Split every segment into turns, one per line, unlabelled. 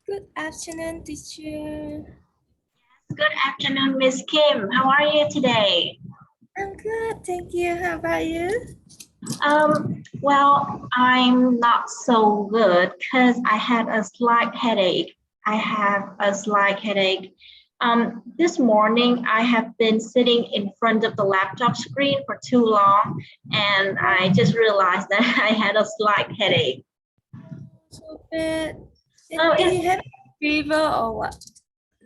Good afternoon, teacher.
Good afternoon, Miss Kim. How are you today?
I'm good, thank you. How about you?
Well, I'm not so good because I had a slight headache. I have a slight headache. This morning I have been sitting in front of the laptop screen for too long, and I just realized that I had a slight headache.
So bad.
Oh,
Do you have fever or what?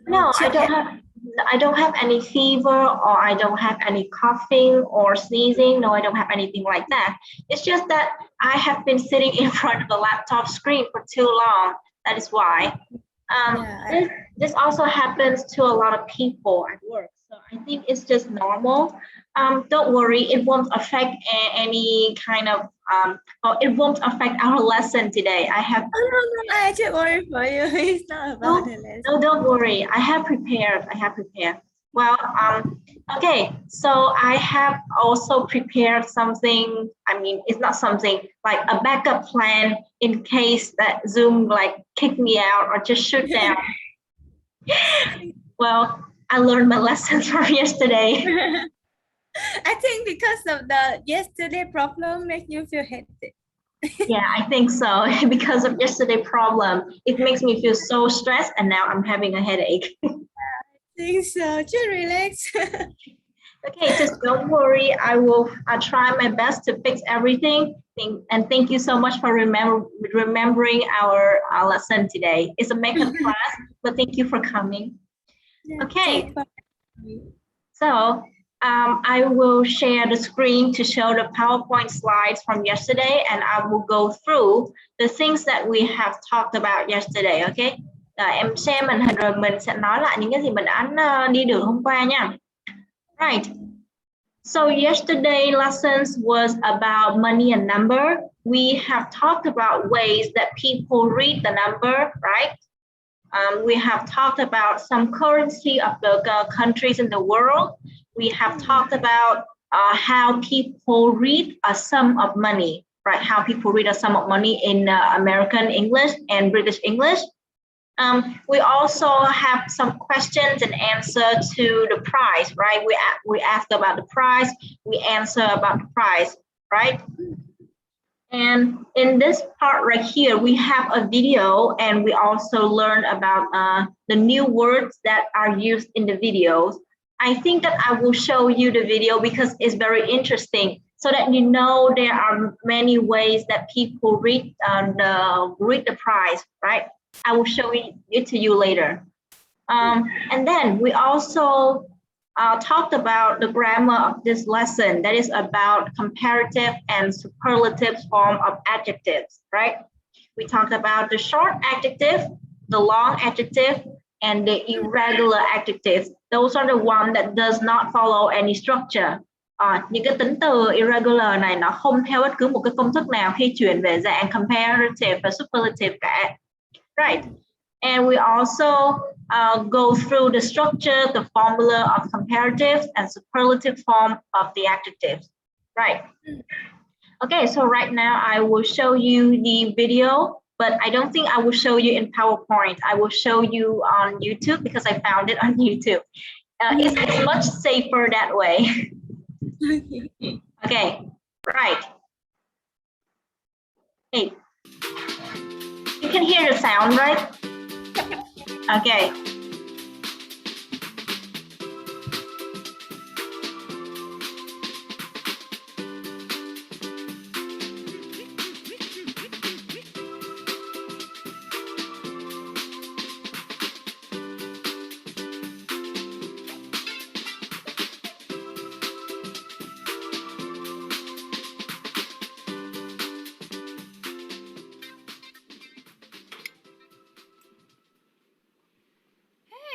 no,
Chest
I don't have any fever or I don't have any coughing or sneezing. No, I don't have anything like that. It's just that I have been sitting in front of the laptop screen for too long. That is why.
Yeah,
This also happens to a lot of people at work. So I think it's just normal. Don't worry, it won't affect any kind of or it won't affect our lesson today. I have
no, I just worry for you. It's not about
no,
the lesson.
no, don't worry. I have prepared. I have prepared. Well, okay. So I have also prepared something. I mean, it's not something like a backup plan in case that Zoom like kick me out or just shut down. Well, I learned my lesson from yesterday.
I think because of the yesterday problem make you feel headache.
Yeah, I think so. Because of yesterday problem, it makes me feel so stressed, and now I'm having a headache.
I think so. Just relax.
Okay, just don't worry. I'll try my best to fix everything. Thank you so much for remembering our lesson today. It's a makeup class, but thank you for coming. Okay, so I will share the screen to show the PowerPoint slides from yesterday, and I will go through the things that we have talked about yesterday. Okay, em xem màn hình rồi mình sẽ nói lại những cái gì mình đã đi đường hôm qua nha. Right. So yesterday lessons was about money and number. We have talked about ways that people read the number, right? We have talked about some currency of the countries in the world. We have talked about how people read a sum of money, right? How people read a sum of money in American English and British English. We also have some questions and answer to the price, right? We ask about the price, we answer about the price, right? And in this part right here, we have a video and we also learn about the new words that are used in the videos. I think that I will show you the video because it's very interesting so that you know there are many ways that people read the price, right? I will show it to you later. And then we also talked about the grammar of this lesson that is about comparative and superlative form of adjectives, right? We talked about the short adjective, the long adjective, and the irregular adjectives. Those are the one that does not follow any structure. Những cái tính từ irregular này nó không theo bất cứ một cái công thức nào khi chuyển về dạng comparative và superlative cả. Right. And we also go through the structure, the formula of comparatives and superlative form of the adjectives. Right. Okay, so right now I will show you the video, but I don't think I will show you in PowerPoint. I will show you on YouTube because I found it on YouTube. It's much safer that way. Okay, right. Hey, you can hear the sound, right? Okay.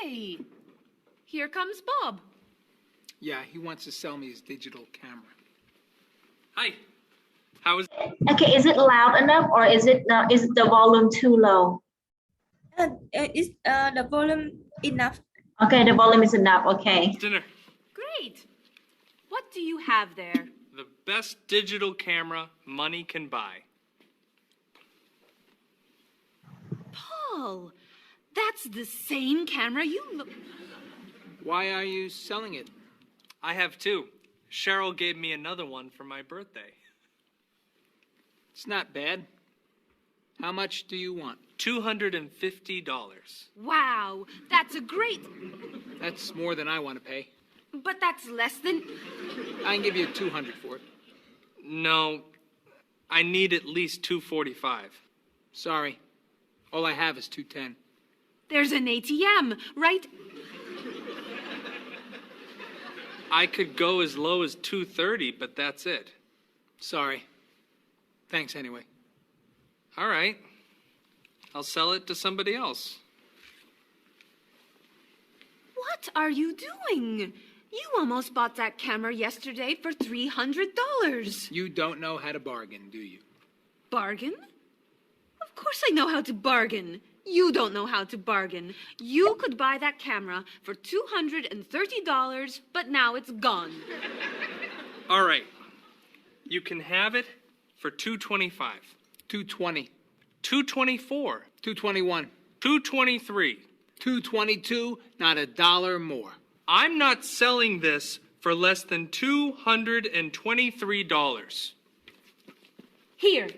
Hey, here comes Bob.
Yeah, he wants to sell me his digital camera.
Hi. How is?
Okay, is it loud enough or is the volume too low?
Is the volume enough?
Okay, the volume is enough. Okay.
Dinner.
Great. What do you have there?
The best digital camera money can buy.
Paul, That's the same camera you look.
Why are you selling it?
I have two. Cheryl gave me another one for my birthday.
It's not bad. How much do you want?
$250.
Wow, that's a great.
That's more than I want to pay.
But that's less than.
I can give you $200 for it.
No, I need at least $245.
Sorry. All I have is $210.
There's an ATM, right?
I could go as low as $230, but that's it.
Sorry. Thanks anyway.
All right. I'll sell it to somebody else.
What are you doing? You almost bought that camera yesterday for $300.
You don't know how to bargain, do you?
Bargain? Of course I know how to bargain. You don't know how to bargain. You could buy that camera for $230, but now it's gone.
All right. You can have it for $225.
$220.
$224.
$221.
$223.
$222. Not a dollar more.
I'm not selling this for less than $223.
Here.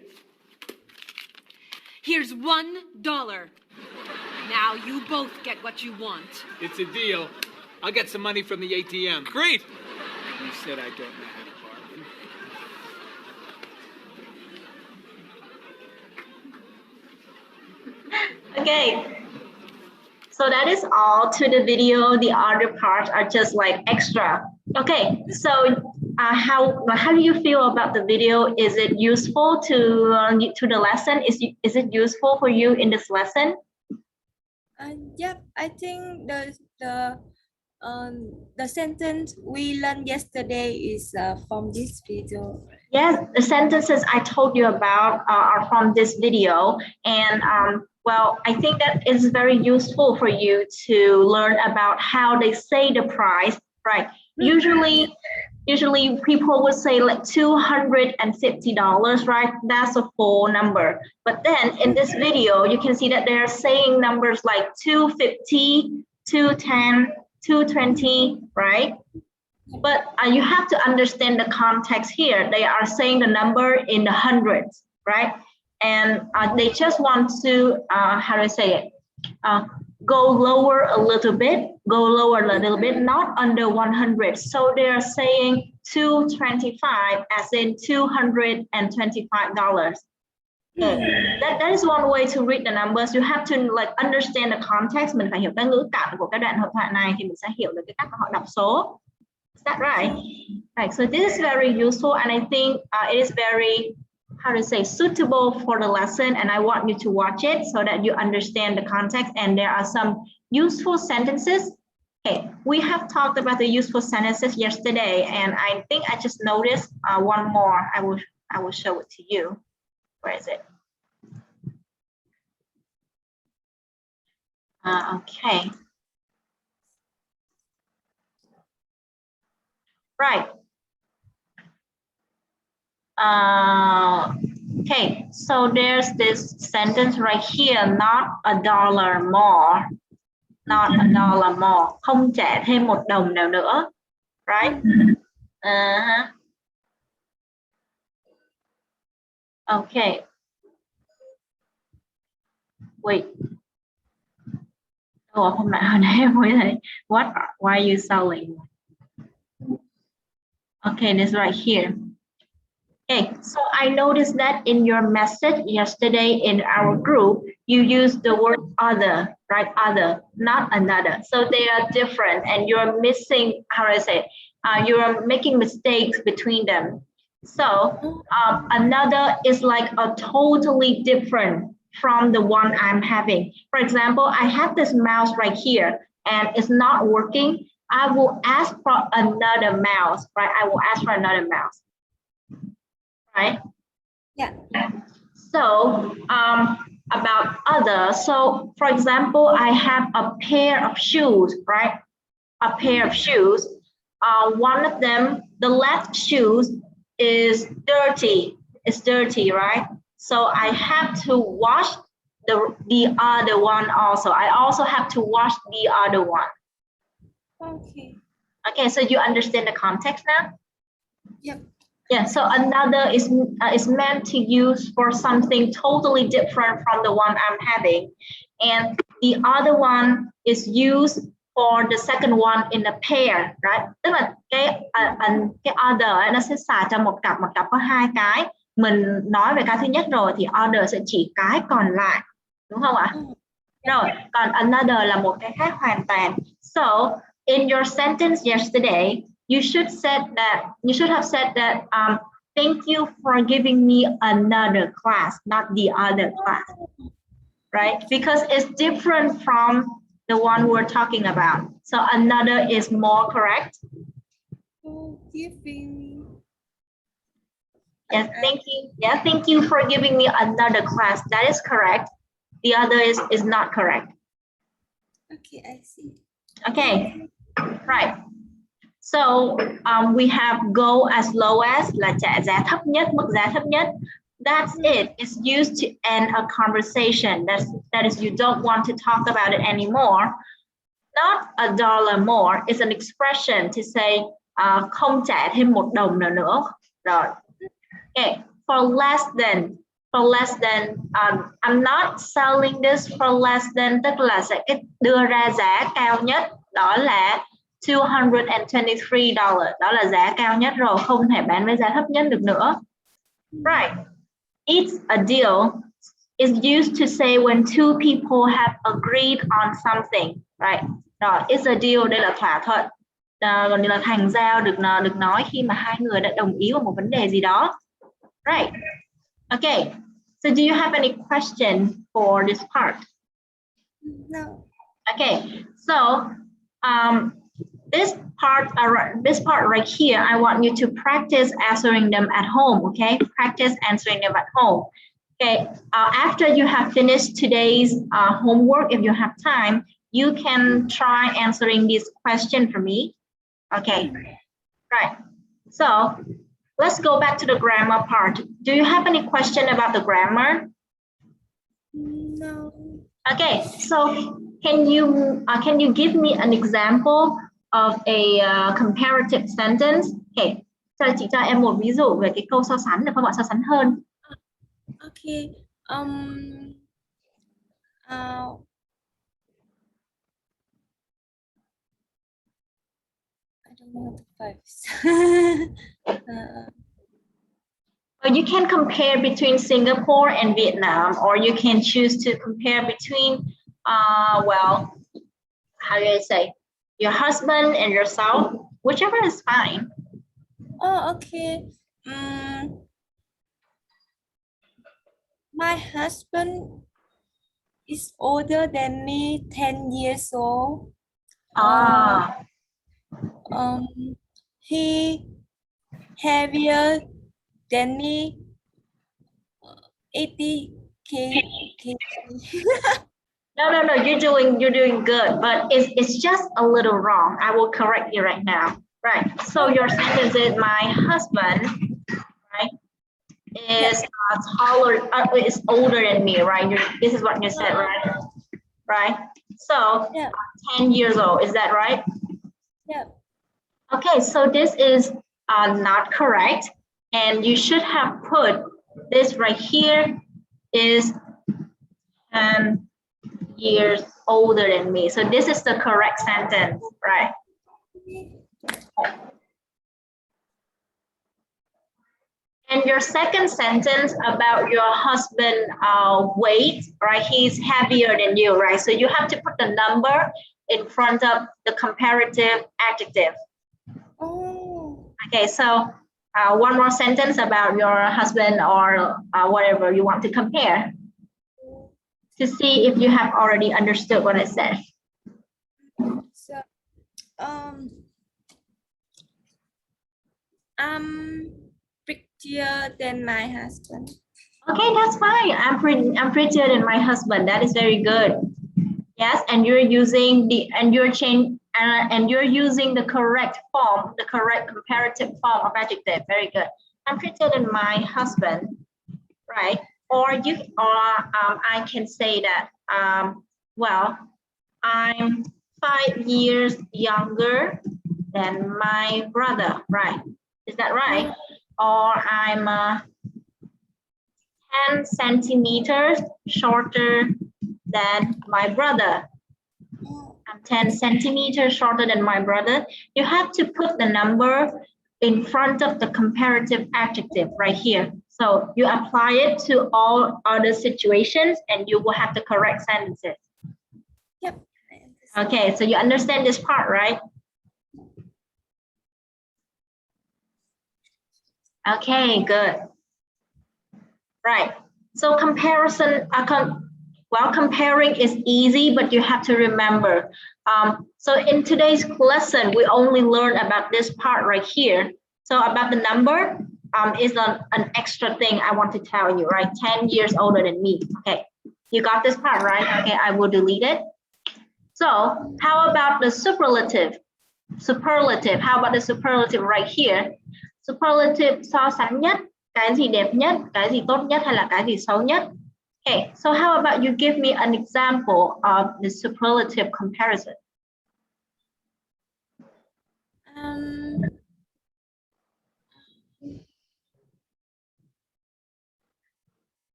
Here's $1. Now you both get what you want.
It's a deal. I'll get some money from the ATM.
Great.
You said I don't know how to bargain.
Okay, so that is all to the video. The other parts are just like extra. Okay, so how do you feel about the video? Is it useful to the lesson? Is it useful for you in this lesson?
Yep, I think the sentence we learned yesterday is from this video.
Yes, the sentences I told you about are from this video, and well, I think that is very useful for you to learn about how they say the price, right? Usually people would say like $250, right? That's a full number. But then in this video, you can see that they're saying numbers like 250, 210, 220, right? But you have to understand the context here. They are saying the number in the hundreds, right? And they just want to, how do I say it? Go lower a little bit, not under 100. So they're saying 225 as in $225. That is one way to read the numbers. You have to like understand the context. Mình phải hiểu cái ngữ cảnh của cái đoạn hội thoại này thì mình sẽ hiểu được cái cách mà họ đọc số. Is that right? Right. So this is very useful, and I think it is very, how to say, suitable for the lesson, and I want you to watch it so that you understand the context, and there are some useful sentences. Okay, we have talked about the useful sentences yesterday, and I think I just noticed one more. I will show it to you. Where is it? Okay. Right. Okay, so there's this sentence right here, not a dollar more. Not a dollar more. Không trả thêm một đồng nào nữa. Right? Okay. Wait. Oh, hôm nay em mới thấy. Why are you selling? Okay, this right here. Okay, so I noticed that in your message yesterday in our group, you used the word other, right? Other, not another. So they are different, and you're missing, how do I say it? You are making mistakes between them. So another is like a totally different from the one I'm having. For example, I have this mouse right here, and it's not working. I will ask for another mouse, right? I will ask for another mouse, right?
Yeah.
So about other, so for example, I have a pair of shoes, right? A pair of shoes. One of them, the left shoes is dirty. It's dirty, right? So I have to wash the other one also. I also have to wash the other one.
Okay.
Okay, so you understand the context now?
Yep.
Yeah, so another is meant to use for something totally different from the one I'm having. And the other one is used for the second one in a pair, right? Tức là cái other ấy, nó sẽ xài cho một cặp có hai cái. Mình nói về cái thứ nhất rồi thì other sẽ chỉ cái còn lại, đúng không ạ? Rồi, còn another là một cái khác hoàn toàn. So, in your sentence yesterday, you should have said that thank you for giving me another class, not the other class, right? Because it's different from the one we're talking about. So another is more correct.
Giving me.
Yes, thank you. Yeah, thank you for giving me another class. That is correct. The other is not correct.
Okay, I see.
Okay, right. So we have go as low as là trả giá thấp nhất, mức giá thấp nhất. That's it. It's used to end a conversation. That is you don't want to talk about it anymore. Not $1 more. It's an expression to say không trả thêm $1 nào nữa. Rồi. Okay. For less than, I'm not selling this for less than, tức là sẽ đưa ra giá cao nhất, đó là $223. Đó là giá cao nhất rồi, không thể bán với giá thấp nhất được nữa. Right. It's a deal is used to say when two people have agreed on something. Right. Rồi, it's a deal, đây là thỏa thuận. Còn đây là thành giao, được nói khi mà hai người đã đồng ý vào một vấn đề gì đó. Right. Okay. So do you have any question for this part?
No.
Okay. So this part right here, I want you to practice answering them at home. Okay. Practice answering them at home. Okay. After you have finished today's homework, if you have time, you can try answering this question for me. Okay. Right. So let's go back to the grammar part. Do you have any question about the grammar?
No.
Okay, so can you give me an example of a comparative sentence? Okay, chị cho em một ví dụ về cái câu so sánh được không ạ? So sánh hơn.
Okay. I don't know the first.
You can compare between Singapore and Vietnam, or you can choose to compare between, well, how do I say, your husband and yourself, whichever is fine.
Oh, okay. My husband is older than me, 10 years old. He heavier than me, 80 kg.
No, you're doing good, but it's just a little wrong. I will correct you right now. Right. So your sentence is my husband, right, is taller, is older than me, right? This is what you said, right? Right. So 10 years old. Is that right?
Yeah.
Okay. So this is not correct, and you should have put this right here is 10 years older than me. So this is the correct sentence, right? And your second sentence about your husband weight, right? He's heavier than you, right? So you have to put the number in front of the comparative adjective.
Oh.
Okay, so one more sentence about your husband or whatever you want to compare, to see if you have already understood what I said.
So, I'm prettier than my husband.
Okay, that's fine. I'm prettier than my husband. That is very good. Yes, and you're using you're using the correct form, the correct comparative form of adjective. Very good. I'm prettier than my husband, right? or I can say that well, I'm 5 years younger than my brother, right? Is that right? Or I'm 10 centimeters shorter than my brother. I'm 10 centimeters shorter than my brother. You have to put the number in front of the comparative adjective right here. So you apply it to all other situations and you will have the correct sentences.
Yep.
Okay, so you understand this part, right? Okay, good. Right. So comparison, well, comparing is easy, but you have to remember. So in today's lesson, we only learn about this part right here. So about the number is an extra thing I want to tell you, right? 10 years older than me. Okay, you got this part, right? Okay, I will delete it. So how about the superlative? Superlative, how about the superlative right here? Superlative so sánh nhất, cái gì đẹp nhất, cái gì tốt nhất hay là cái gì xấu nhất? Okay, so how about you give me an example of the superlative comparison?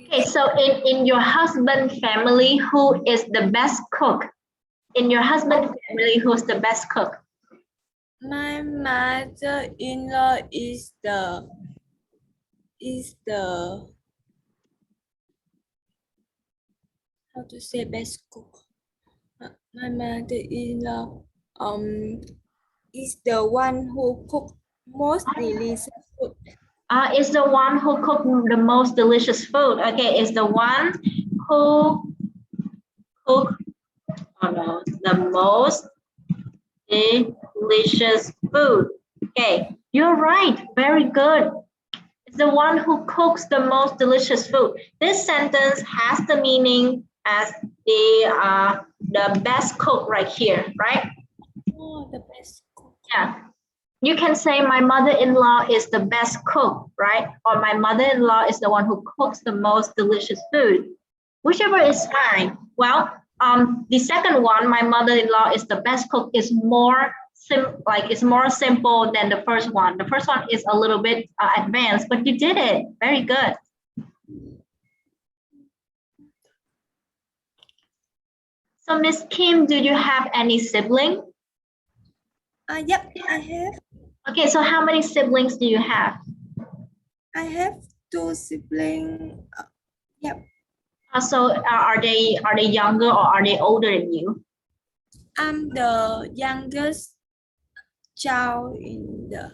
Okay, so in your husband family, who is the best cook? In your husband family, who's the best cook?
My mother-in-law is the how to say best cook. My mother-in-law is the one who cook most delicious food.
Is the one who cook the most delicious food. Okay, is the one who cook the most delicious food. Okay, you're right. Very good. It's the one who cooks the most delicious food. This sentence has the meaning as the best cook right here, right?
Oh, the best cook.
Yeah. You can say my mother-in-law is the best cook, right? Or my mother-in-law is the one who cooks the most delicious food. Whichever is fine. Well, the second one, my mother-in-law is the best cook, is more simple than the first one. The first one is a little bit advanced, but you did it. Very good. So Miss Kim, do you have any sibling?
Yep, I have.
Okay, so how many siblings do you have?
I have 2 siblings. Yep.
So are they younger or are they older than you?
I'm the youngest child in the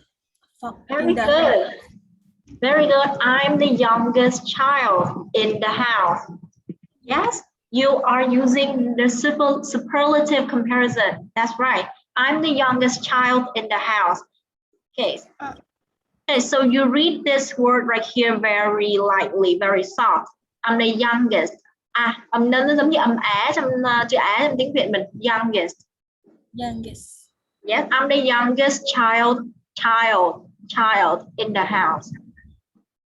Very good. Very good. I'm the youngest child in the house. Yes, you are using the superlative comparison. That's right. I'm the youngest child in the house. Okay. Okay, so you read this word right here very lightly, very soft. I'm the youngest. Âm nó giống như âm Á trong chữ Á trong tiếng Việt mình. Youngest.
Youngest.
Yes, I'm the youngest child in the house.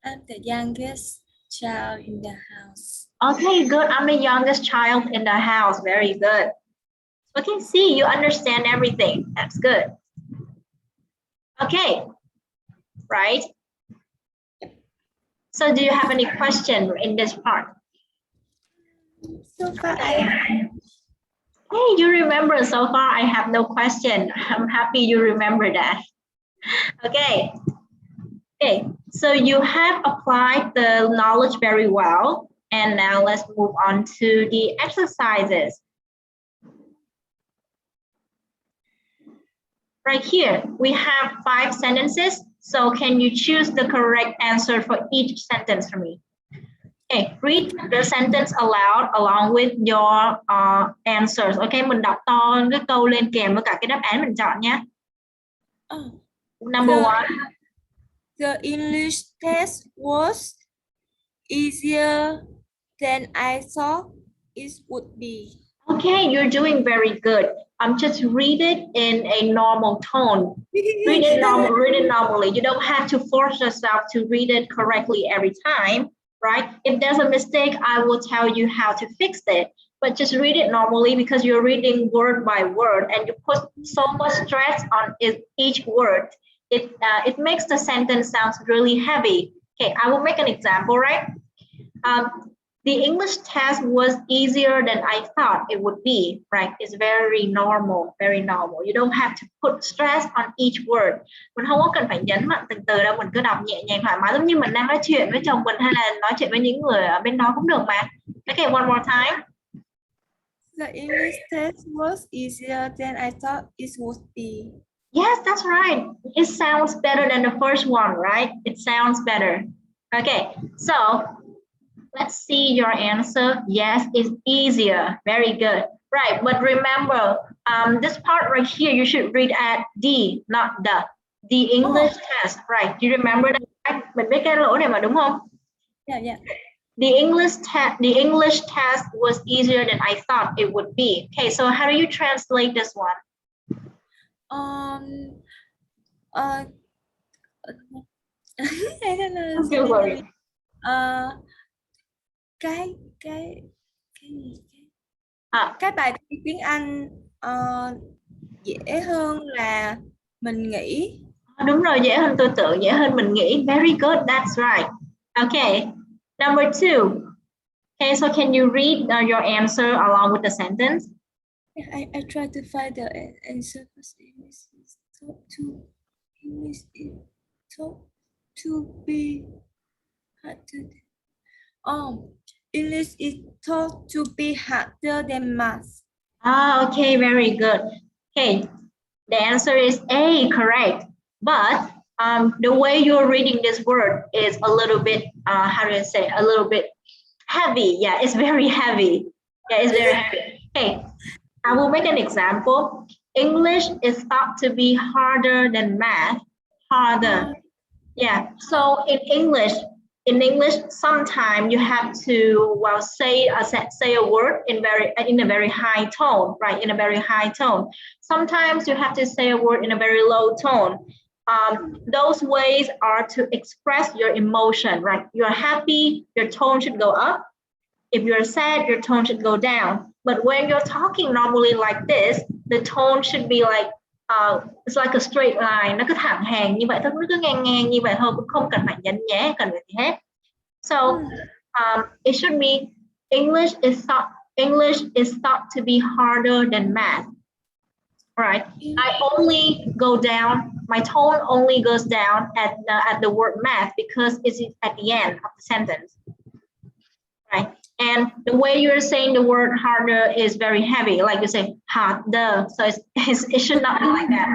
I'm the youngest child in the house.
Okay, good. I'm the youngest child in the house. Very good. Okay, see, you understand everything. That's good. Okay, right? So do you have any question in this part?
So far,
Hey, you remember so far. I have no question. I'm happy you remember that. Okay. Okay, so you have applied the knowledge very well. And now let's move on to the exercises. Right here, we have 5 sentences. So can you choose the correct answer for each sentence for me? Okay, read the sentence aloud along with your answers. Okay, mình đọc to cái câu lên kèm với cả cái đáp án mình chọn nhé. Number 1.
The English test was easier than I thought it would be.
Okay, you're doing very good. Just read it in a normal tone. Read it normally. You don't have to force yourself to read it correctly every time, right? If there's a mistake, I will tell you how to fix it. But just read it normally because you're reading word by word and you put so much stress on each word. It makes the sentence sound really heavy. Okay, I will make an example, right? The English test was easier than I thought it would be, right? It's very normal, very normal. You don't have to put stress on each word. Mình không có cần phải nhấn mạnh từng từ đâu, mình cứ đọc nhẹ nhàng thoải mái giống như mình đang nói chuyện với chồng mình hay là nói chuyện với những người ở bên đó cũng được mà. Okay, one more time.
The English test was easier than I thought it would be.
Yes, that's right. It sounds better than the first one, right? It sounds better. Okay, so let's see your answer. Yes, it's easier. Very good. Right, but remember, this part right here, you should read at D, not the. The English test, right? Do you remember that? Mình biết cái lỗ này mà đúng không?
Yeah.
The English test was easier than I thought it would be. Okay, so how do you translate this one?
I don't know.
Don't worry.
Cái bài thi tiếng Anh dễ hơn là mình nghĩ.
Đúng rồi, dễ hơn tôi tưởng, dễ hơn mình nghĩ. Very good, that's right. Okay, number 2. Okay, so can you read your answer along with the sentence?
I try to find the answer because English is thought to be harder. English is thought to be harder than math.
Okay, very good. Okay, the answer is A, correct. But the way you're reading this word is a little bit, how do I say, a little bit heavy. Yeah, it's very heavy. Yeah, it's very heavy. Okay, I will make an example. English is thought to be harder than math. Harder. Yeah, so in English, sometimes you have to say a word in a very high tone, right? In a very high tone. Sometimes you have to say a word in a very low tone. Those ways are to express your emotion, right? You're happy, your tone should go up. If you're sad, your tone should go down. But when you're talking normally like this, the tone should be like it's like a straight line. Nó cứ thẳng hàng như vậy thôi, nó cứ ngang ngang như vậy thôi, cũng không cần phải nhấn nhé, cần phải gì hết. So it should be English is thought to be harder than math. Right? I only go down. My tone only goes down at the word math because it's at the end of the sentence. Right? And the way you're saying the word harder is very heavy, like you say harder. So it should not be like that.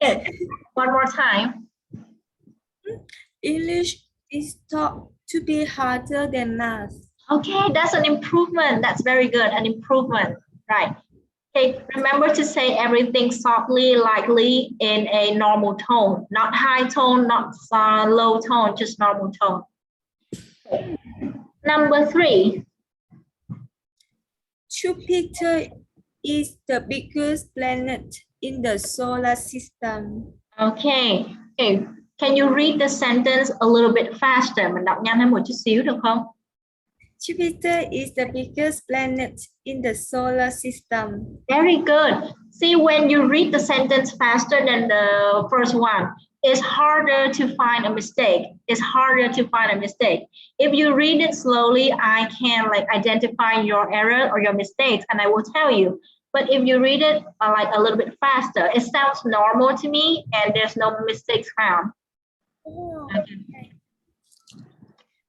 Okay. One more time.
English is thought to be harder than math.
Okay, that's an improvement. That's very good. An improvement. Right. Okay, remember to say everything softly, lightly in a normal tone, not high tone, not low tone, just normal tone. Okay. Number 3.
Jupiter is the biggest planet in the solar system.
Okay. Okay. Can you read the sentence a little bit faster? Mình đọc nhanh hơn một chút xíu được không?
Jupiter is the biggest planet in the solar system.
Very good. See, when you read the sentence faster than the first one, it's harder to find a mistake. It's harder to find a mistake. If you read it slowly, I can identify your error or your mistakes and I will tell you. But if you read it a little bit faster, it sounds normal to me and there's no mistakes found. Okay.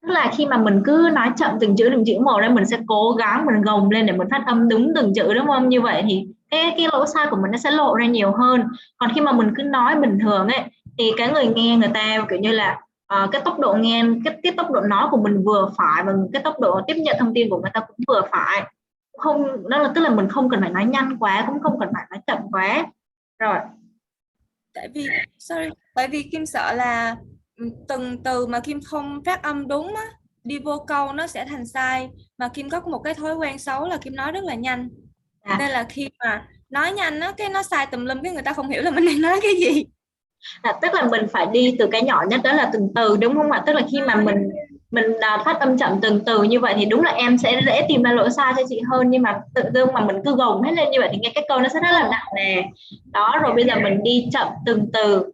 Tức là khi mà mình cứ nói chậm từng chữ một nên mình sẽ cố gắng mình gồng lên để mình phát âm đúng từng chữ, đúng không? Như vậy thì cái lỗi sai của mình nó sẽ lộ ra nhiều hơn. Còn khi mà mình cứ nói bình thường ấy thì cái người nghe người ta kiểu như là cái tốc độ nghe, cái tốc độ nói của mình vừa phải và cái tốc độ tiếp nhận thông tin của người ta cũng vừa phải. Không, đó là tức là mình không cần phải nói nhanh quá, cũng không cần phải nói chậm quá. Rồi.
Tại vì Kim sợ là từng từ mà Kim không phát âm đúng á, đi vô câu nó sẽ thành sai. Mà Kim có một cái thói quen xấu là Kim nói rất là nhanh. Nên là khi mà nói nhanh á, cái nó sai tùm lum, cái người ta không hiểu là mình đang nói cái gì.
Tức là mình phải đi từ cái nhỏ nhất đó là từng từ, đúng không ạ? Tức là khi mà mình phát âm chậm từng từ như vậy thì đúng là em sẽ dễ tìm ra lỗi sai cho chị hơn, nhưng mà tự dưng mà mình cứ gồng hết lên như vậy thì nghe cái câu nó sẽ rất là nặng nề. Đó, rồi bây giờ mình đi chậm từng từ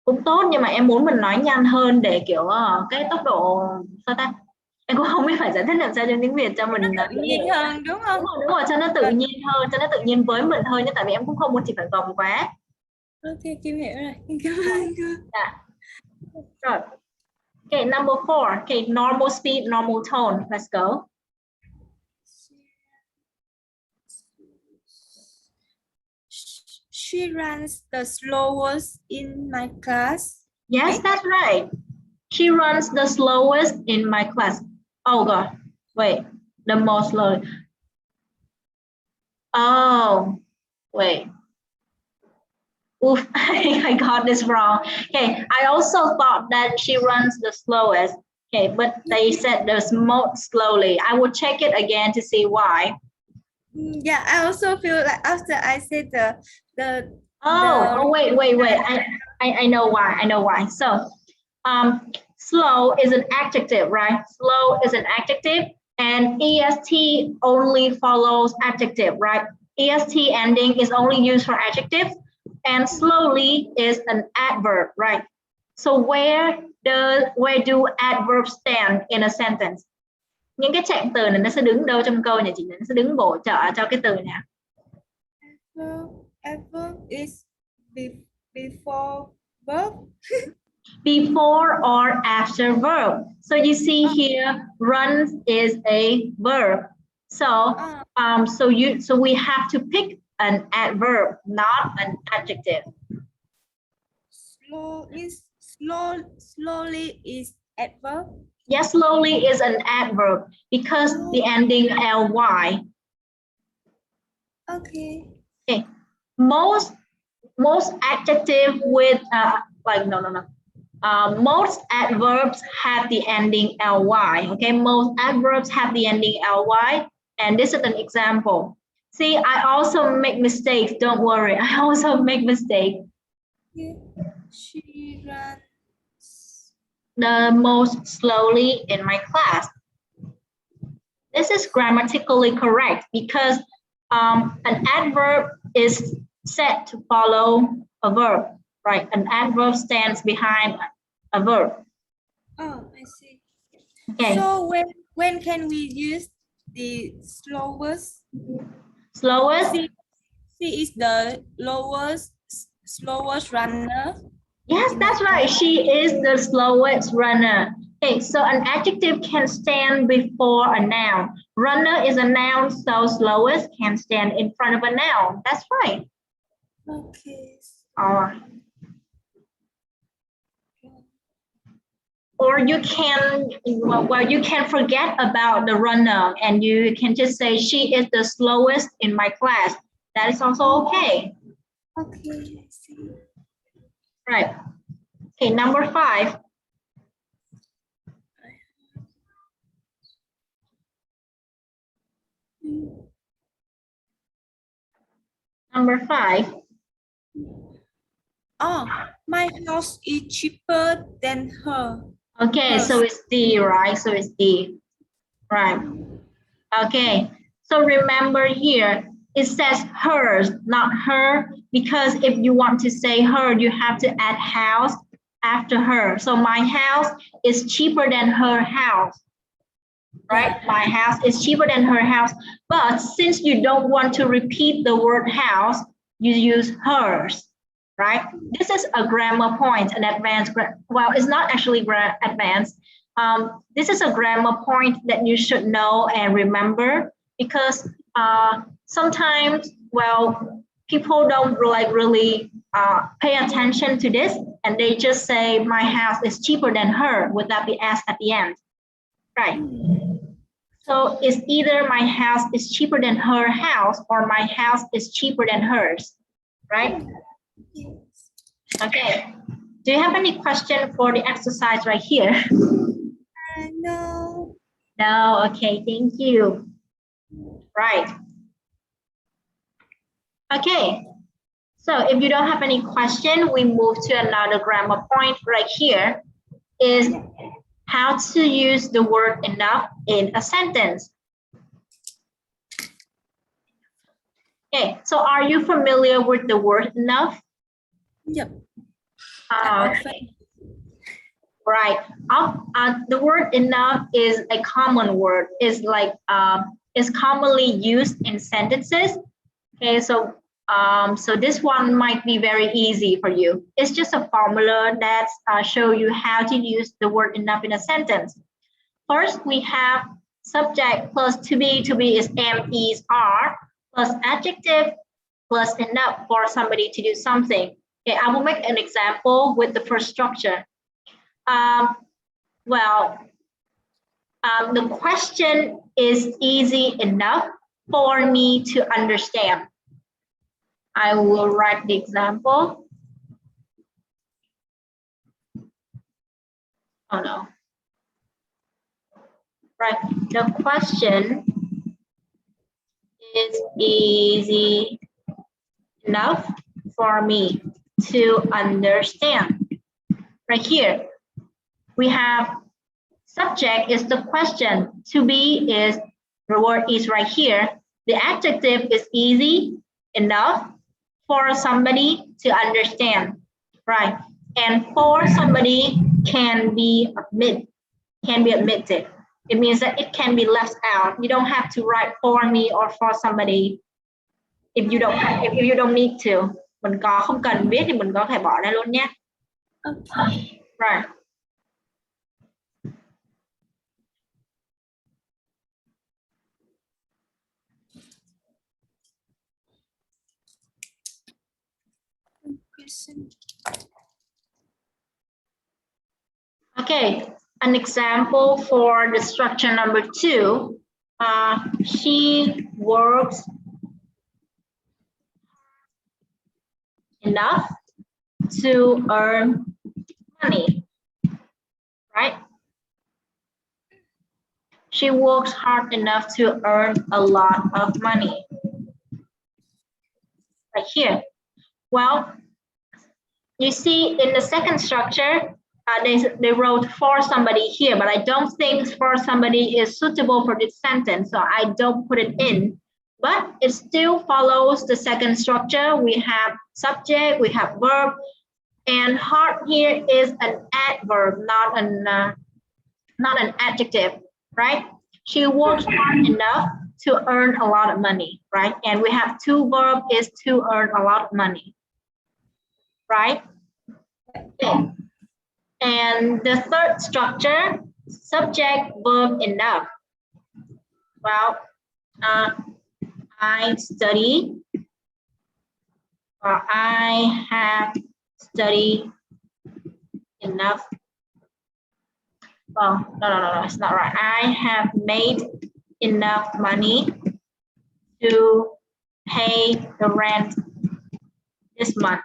cũng tốt, nhưng mà em muốn mình nói nhanh hơn để kiểu cái tốc độ sao ta, em cũng không biết phải giải thích làm sao cho tiếng Việt cho mình
Tự nhiên hơn đúng không?
đúng rồi, cho nó tự nhiên hơn, cho nó tự nhiên với mình hơn, nhưng tại vì em cũng không muốn chị phải gồng quá.
Ok, Kim hiểu rồi. Cảm ơn cô.
Rồi. Okay, number 4. Okay, normal speed, normal tone. Let's go.
She runs the slowest in my class.
Yes, that's right. She runs the slowest in my class. Oh God, wait, the most slow. Oh, wait. Oof, I got this wrong. Okay, I also thought that she runs the slowest. Okay, but they said the most slowly. I will check it again to see why.
Yeah, I also feel like after I said
Oh, wait. I know why. I know why. So, slow is an adjective, right? Slow is an adjective, and est only follows adjective, right? Est ending is only used for adjectives, and slowly is an adverb, right? So where do adverbs stand in a sentence? Những cái trạng từ này nó sẽ đứng đâu trong câu này chị? Nó sẽ đứng bổ trợ cho cái từ nào?
adverb is before verb.
Before or after verb. So you see here, runs is a verb. So so we have to pick an adverb, not an adjective.
Slowly is adverb.
Yes, slowly is an adverb because the ending ly.
Okay.
Okay. Most adjective with most adverbs have the ending ly. Okay, most adverbs have the ending ly, and this is an example. See, I also make mistakes. Don't worry, I also make mistakes.
She runs
the most slowly in my class. This is grammatically correct because an adverb is set to follow a verb, right? An adverb stands behind a verb.
Oh, I see.
Okay.
So when can we use the slowest?
Slowest?
She is the slowest runner.
Yes, that's right. She is the slowest runner. Okay, so an adjective can stand before a noun. Runner is a noun, so slowest can stand in front of a noun. That's right.
Okay.
All right. Or you can, well, you can forget about the runner and you can just say she is the slowest in my class. That is also okay.
Okay, I see.
Right. Okay, number 5. Number 5.
Oh, my house is cheaper than her.
Okay, so it's D, right? So it's D. Right. Okay, so remember here, it says hers, not her, because if you want to say her, you have to add house after her. So my house is cheaper than her house, right? My house is cheaper than her house. But since you don't want to repeat the word house, you use hers, right? This is a grammar point, an advanced, well, it's not actually advanced. This is a grammar point that you should know and remember because sometimes, well, people don't really pay attention to this and they just say my house is cheaper than her without the S at the end, right? So it's either my house is cheaper than her house or my house is cheaper than hers, right? Okay. Do you have any question for the exercise right here?
No.
No, okay, thank you. Right. Okay, so if you don't have any question, we move to another grammar point right here is how to use the word enough in a sentence. Okay, so are you familiar with the word enough?
Yep.
Okay. Right. The word enough is a common word. It's like is commonly used in sentences. Okay, so this one might be very easy for you. It's just a formula that show you how to use the word enough in a sentence. First, we have subject plus to be is am, is, are, plus adjective plus enough for somebody to do something. Okay, I will make an example with the first structure. The question is easy enough for me to understand. I will write the example. Oh no. Right, the question is easy enough for me to understand. Right here, we have subject is the question, to be is the word is right here. The adjective is easy enough for somebody to understand, right? And for somebody can be admitted. It means that it can be left out. You don't have to write for me or for somebody if you don't need to. Mình không cần biết thì mình có thể bỏ ra luôn nhé.
Okay.
Right. Okay, an example for the structure number 2. She works enough to earn money, right? She works hard enough to earn a lot of money. Right here. Well, you see in the second structure, they wrote for somebody here, but I don't think for somebody is suitable for this sentence, so I don't put it in. But it still follows the second structure. We have subject, we have verb, and hard here is an adverb, not an adjective, right? She works hard enough to earn a lot of money, right? And we have to verb is to earn a lot of money, right? Okay. And the third structure, subject, verb, enough. Well, I study, or I have studied enough. Well, no, it's not right. I have made enough money to pay the rent this month.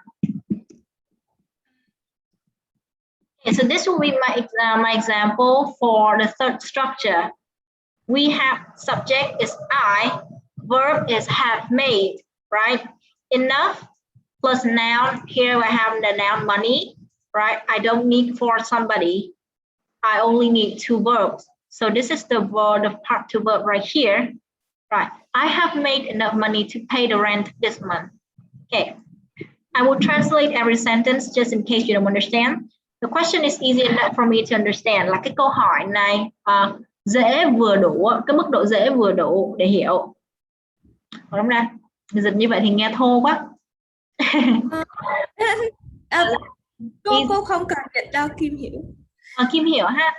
Okay, so this will be my example for the third structure. We have subject is I, verb is have made, right? Enough plus noun. Here I have the noun money, right? I don't need for somebody. I only need two verbs. So this is the word of part to verb right here, right? I have made enough money to pay the rent this month. Okay, I will translate every sentence just in case you don't understand. The question is easy enough for me to understand. Là cái câu hỏi này dễ vừa đủ, cái mức độ dễ vừa đủ để hiểu. Đúng không? Dịch như vậy thì nghe thô quá.
Cô không cần dịch đâu, Kim hiểu.
Kim hiểu ha.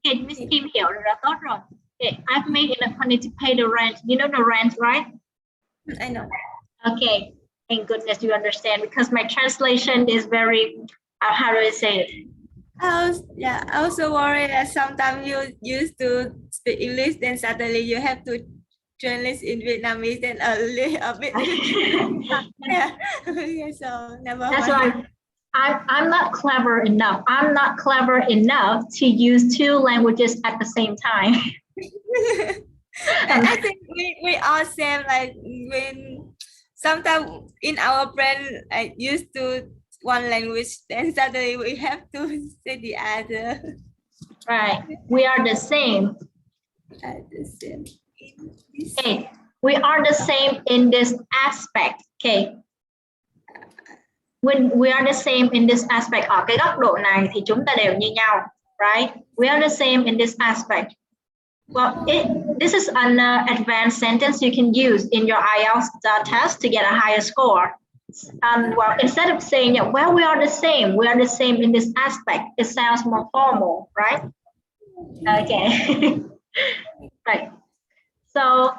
Okay, Miss Kim hiểu là tốt rồi. Okay, I've made enough money to pay the rent. You know the rent, right?
I know.
Okay, thank goodness you understand because my translation is very, how do I say it?
I also worry that sometimes you used to speak English, then suddenly you have to translate in Vietnamese, then a bit. Yeah. So never mind.
That's why I'm not clever enough. I'm not clever enough to use two languages at the same time.
I think we all same, like when sometimes in our brain, I used to one language, then suddenly we have to say the other.
Right. We are the same.
The same in this.
Okay. We are the same in this aspect. Okay. When we are the same in this aspect, ở cái góc độ này thì chúng ta đều như nhau, right? We are the same in this aspect. Well, this is an advanced sentence you can use in your IELTS test to get a higher score. And well, instead of saying, yeah, well, we are the same in this aspect, it sounds more formal, right? Okay. Right. So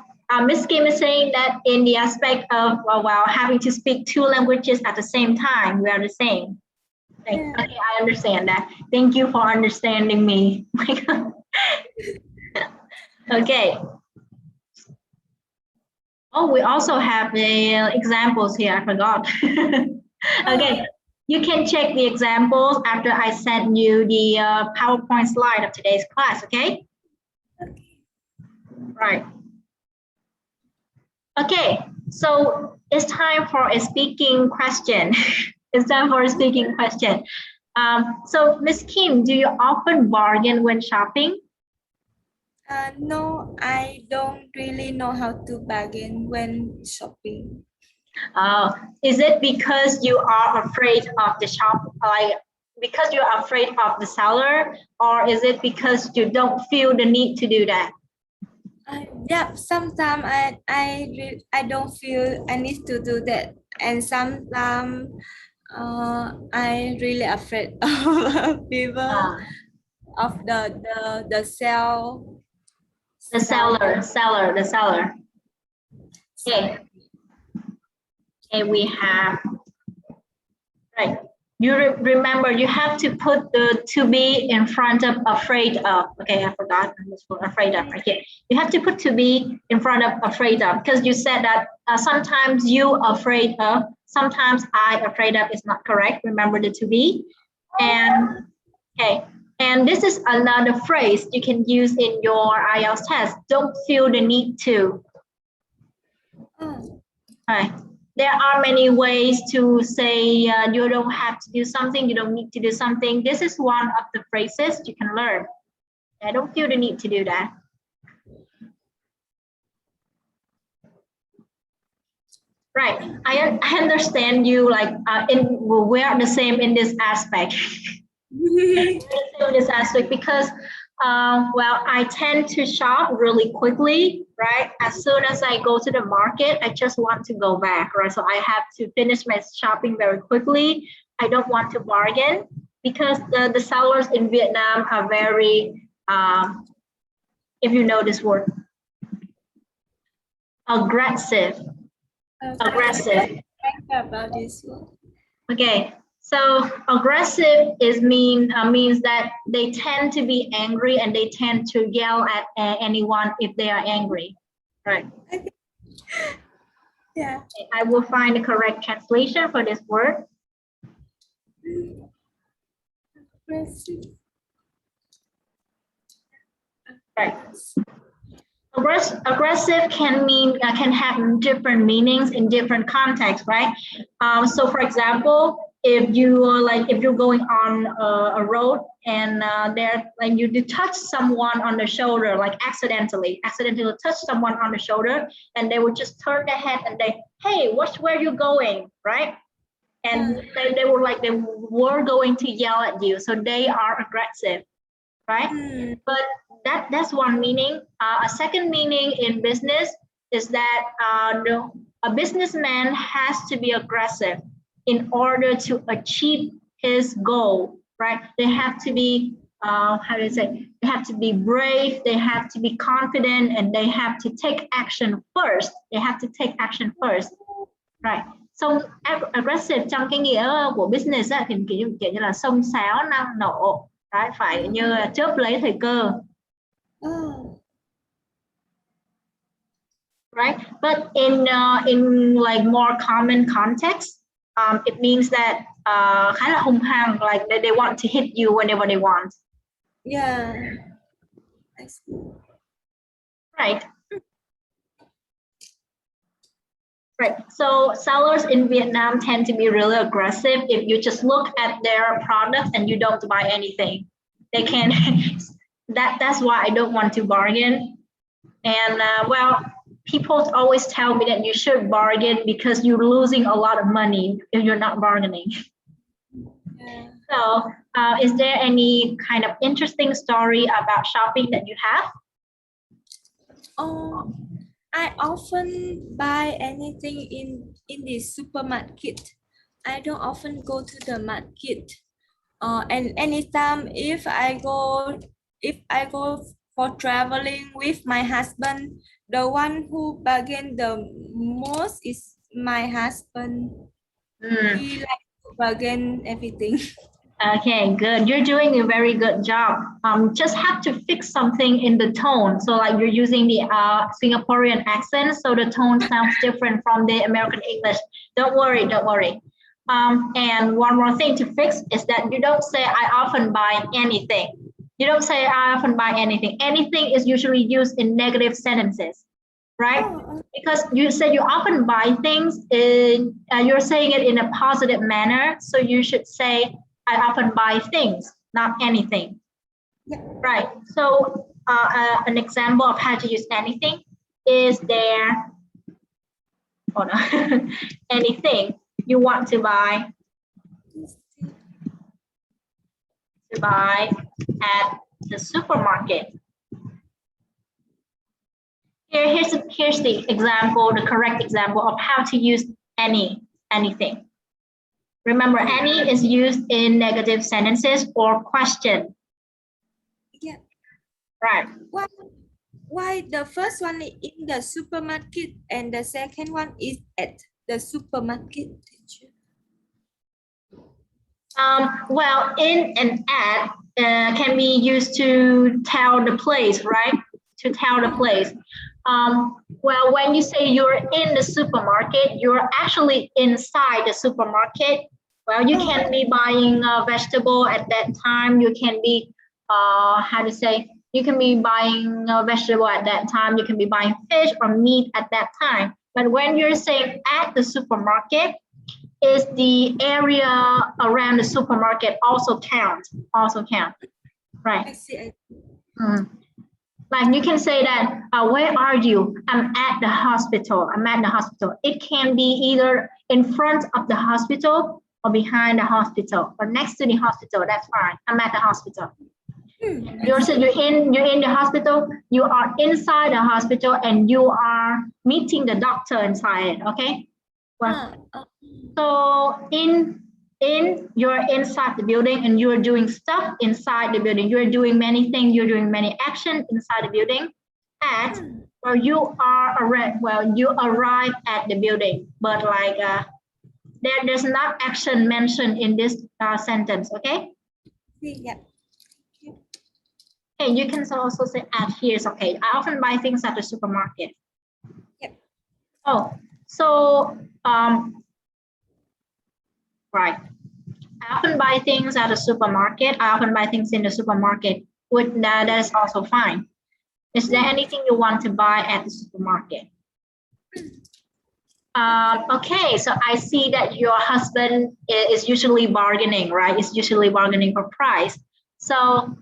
Ms. Kim is saying that in the aspect of having to speak two languages at the same time, we are the same. Okay, I understand that. Thank you for understanding me. Okay. Oh, we also have the examples here. I forgot. Okay, you can check the examples after I send you the PowerPoint slide of today's class. Okay. Right. Okay, so it's time for a speaking question. It's time for a speaking question. So Ms. Kim, do you often bargain when shopping?
No, I don't really know how to bargain when shopping.
Is it because you are afraid of the shop, like because you're afraid of the seller, or is it because you don't feel the need to do that?
Yeah, sometimes I don't feel I need to do that, and sometimes I really afraid of people of the sell.
The seller. Okay. Okay, we have, right. You remember you have to put the to be in front of afraid of. Okay, I forgot. I was afraid of right here. You have to put to be in front of afraid of, because you said that sometimes you afraid of, sometimes I afraid of is not correct. Remember the to be. And okay, and this is another phrase you can use in your IELTS test. Don't feel the need to. All right. There are many ways to say you don't have to do something, you don't need to do something. This is one of the phrases you can learn. I don't feel the need to do that. Right, I understand you, like we are the same in this aspect. In this aspect because well, I tend to shop really quickly, right? As soon as I go to the market, I just want to go back, right? So I have to finish my shopping very quickly. I don't want to bargain because the sellers in Vietnam are very, if you know this word, aggressive. Aggressive.
About this one.
Okay. So aggressive means that they tend to be angry and they tend to yell at anyone if they are angry, right?
Yeah.
I will find the correct translation for this word.
Aggressive.
Right. Aggressive can mean can have different meanings in different contexts, right? So for example, if you're going on a road and like you touch someone on the shoulder, like accidentally touch someone on the shoulder, and they would just turn their head and they, hey, watch where you're going, right? And they were going to yell at you, so they are aggressive, right? But that's one meaning. A second meaning in business is that a businessman has to be aggressive in order to achieve his goal, right? They have to be, how do you say? They have to be brave, they have to be confident, and they have to take action first. They have to take action first, right? So aggressive trong cái nghĩa của business thì kiểu như là xông xáo, năng nổ, right? Phải như chớp lấy thời cơ. Right, but in like more common context, it means that khá là hung hăng, like they want to hit you whenever they want.
Yeah. I see.
Right. Right. So sellers in Vietnam tend to be really aggressive. If you just look at their products and you don't buy anything, they can. That's why I don't want to bargain. And well, people always tell me that you should bargain because you're losing a lot of money if you're not bargaining.
Yeah.
So, is there any kind of interesting story about shopping that you have?
Oh, I often buy anything in the supermarket. I don't often go to the market. And anytime if I go for traveling with my husband, the one who bargain the most is my husband. He likes to bargain everything.
Okay, good. You're doing a very good job. Just have to fix something in the tone. So like you're using the Singaporean accent, so the tone sounds different from the American English. Don't worry, don't worry. And one more thing to fix is that you don't say I often buy anything. You don't say I often buy anything. Anything is usually used in negative sentences, right? Because you say you often buy things, you're saying it in a positive manner. So you should say I often buy things, not anything.
Yeah.
Right. So an example of how to use anything is there. Hold on. Anything you want to buy at the supermarket. Here's the example, the correct example of how to use anything. Remember, any is used in negative sentences or question.
Yeah.
Right.
Why the first one is in the supermarket and the second one is at the supermarket?
Well, in and at can be used to tell the place, right? To tell the place. Well, when you say you're in the supermarket, you're actually inside the supermarket. Well, you can be buying a vegetable at that time. You can be, how to say, you can be buying a vegetable at that time. You can be buying fish or meat at that time. But when you're saying at the supermarket, is the area around the supermarket also count? Right.
I see.
Like you can say that, where are you? I'm at the hospital. It can be either in front of the hospital or behind the hospital or next to the hospital. That's fine. I'm at the hospital. You're in the hospital. You are inside the hospital and you are meeting the doctor inside. Okay. Well, so you're inside the building and you're doing stuff inside the building. You're doing many things. You're doing many actions inside the building. You arrive at the building, but like there's not action mentioned in this sentence. Okay.
Yeah.
Okay, you can also say at here is okay. I often buy things at the supermarket.
Yep.
Oh, so right. I often buy things at a supermarket. I often buy things in the supermarket. That is also fine. Is there anything you want to buy at the supermarket? Okay, so I see that your husband is usually bargaining, right? Is usually bargaining for price. So,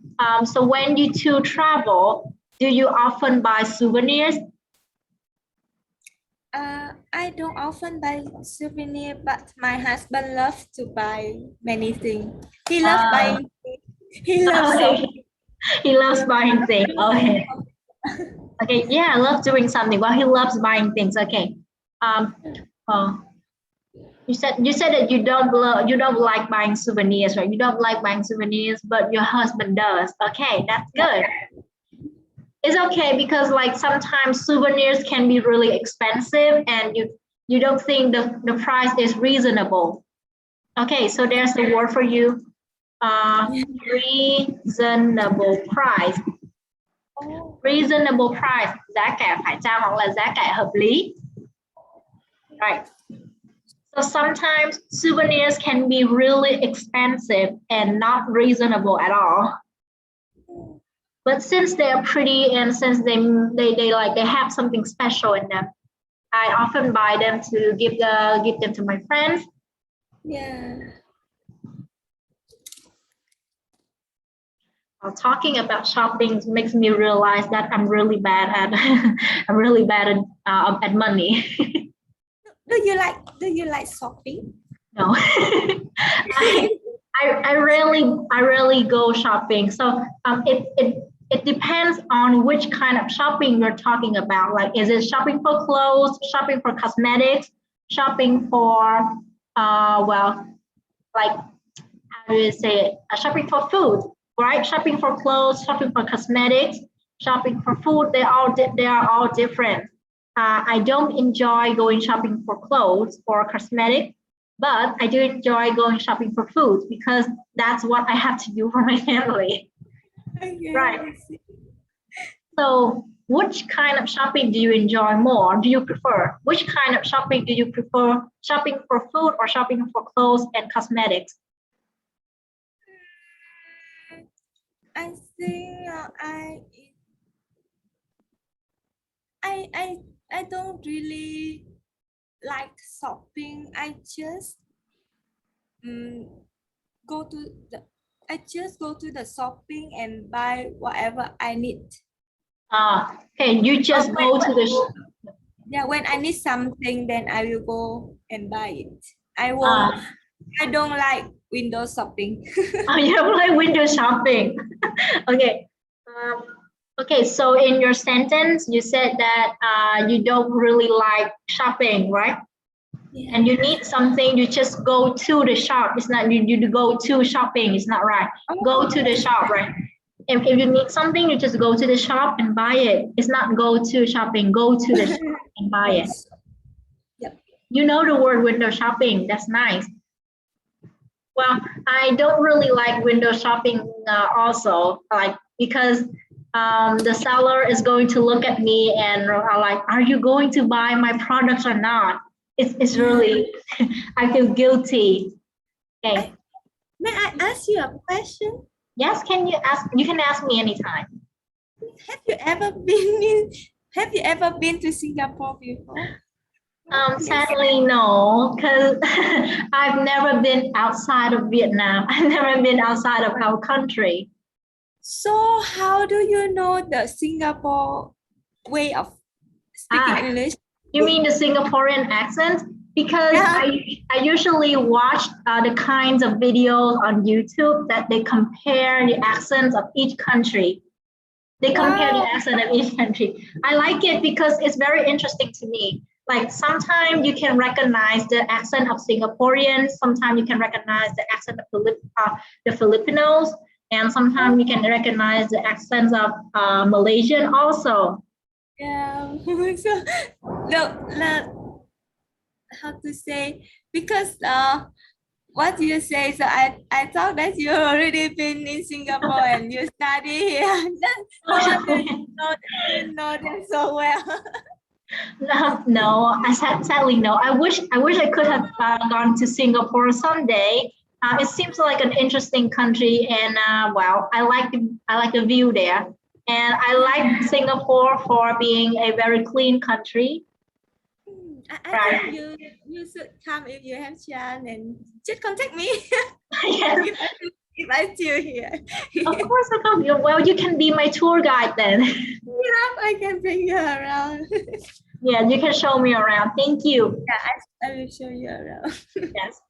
so when you two travel, do you often buy souvenirs?
I don't often buy souvenir, but my husband loves to buy many things. He loves buying things. He loves shopping.
He loves buying things. Okay. Okay. Yeah, I love doing something. Well, he loves buying things. Okay. You said that you don't like buying souvenirs, right? You don't like buying souvenirs, but your husband does. Okay, that's good. It's okay because like sometimes souvenirs can be really expensive and you don't think the price is reasonable. Okay, so there's the word for you. Reasonable price. Reasonable price, giá cả phải chăng hoặc là giá cả hợp lý. Right. So sometimes souvenirs can be really expensive and not reasonable at all. But since they're pretty and since they have something special in them, I often buy them to give them to my friends.
Yeah.
Talking about shopping makes me realize that I'm really bad at I'm really bad at money.
Do you like shopping?
No, I rarely go shopping. So it depends on which kind of shopping you're talking about. Like, is it shopping for clothes, shopping for cosmetics, shopping for well, like, how do you say it? Shopping for food, right? Shopping for clothes, shopping for cosmetics, shopping for food. They are all different. I don't enjoy going shopping for clothes or cosmetics, but I do enjoy going shopping for food because that's what I have to do for my family.
Okay,
Right. So which kind of shopping do you enjoy more? Do you prefer? Which kind of shopping do you prefer? Shopping for food or shopping for clothes and cosmetics?
I think I don't really like shopping. I just go to the shopping and buy whatever I need.
Okay, you just go to the
Yeah, when I need something, then I will go and buy it. I don't like window shopping.
oh, you don't like window shopping. Okay. Okay, so in your sentence, you said that you don't really like shopping, right?
Yeah.
And you need something, you just go to the shop. It's not you go to shopping, it's not right. Go to the shop, right? If you need something, you just go to the shop and buy it. It's not go to shopping, go to the shop and buy it.
Yep.
You know the word window shopping, that's nice. Well, I don't really like window shopping also, like, because the seller is going to look at me and like, are you going to buy my products or not? It's really, I feel guilty. Okay.
May I ask you a question?
Yes, you can ask me anytime.
Have you ever been to Singapore before?
Sadly, no, because I've never been outside of Vietnam. I've never been outside of our country.
So how do you know the Singapore way of speaking English?
You mean the Singaporean accent? Because
Yeah.
I usually watch the kinds of videos on YouTube that they compare the accents of each country. They compare the accent of each country. I like it because it's very interesting to me. Like, sometimes you can recognize the accent of Singaporeans, sometimes you can recognize the accent of the Filipinos, and sometimes you can recognize the accents of Malaysian also.
Yeah. So how to say, because what you say, so I thought that you already been in Singapore and you study here. How do you know them so well?
No, sadly no. I wish I could have gone to Singapore someday. It seems like an interesting country, and well, I like the view there, and I like Singapore for being a very clean country.
I think you should come if you have chance and just contact me.
Yes.
If I still here.
Of course, I come. Well, you can be my tour guide then.
Yeah, I can bring you around.
Yeah, you can show me around. Thank you.
Yeah, I will show you around.
Yes.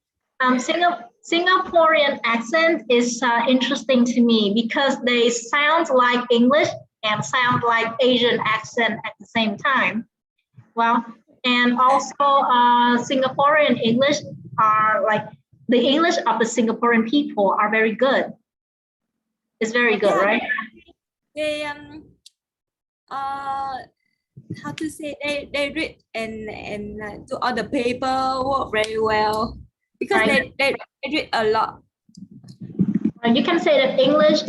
Singaporean accent is interesting to me because they sound like English and sound like Asian accent at the same time. Well, and also Singaporean English are like, the English of the Singaporean people are very good. It's very good,
Yeah,
right?
They how to say, they read and do all the paper work very well because
Right.
they read a lot.
You can say that English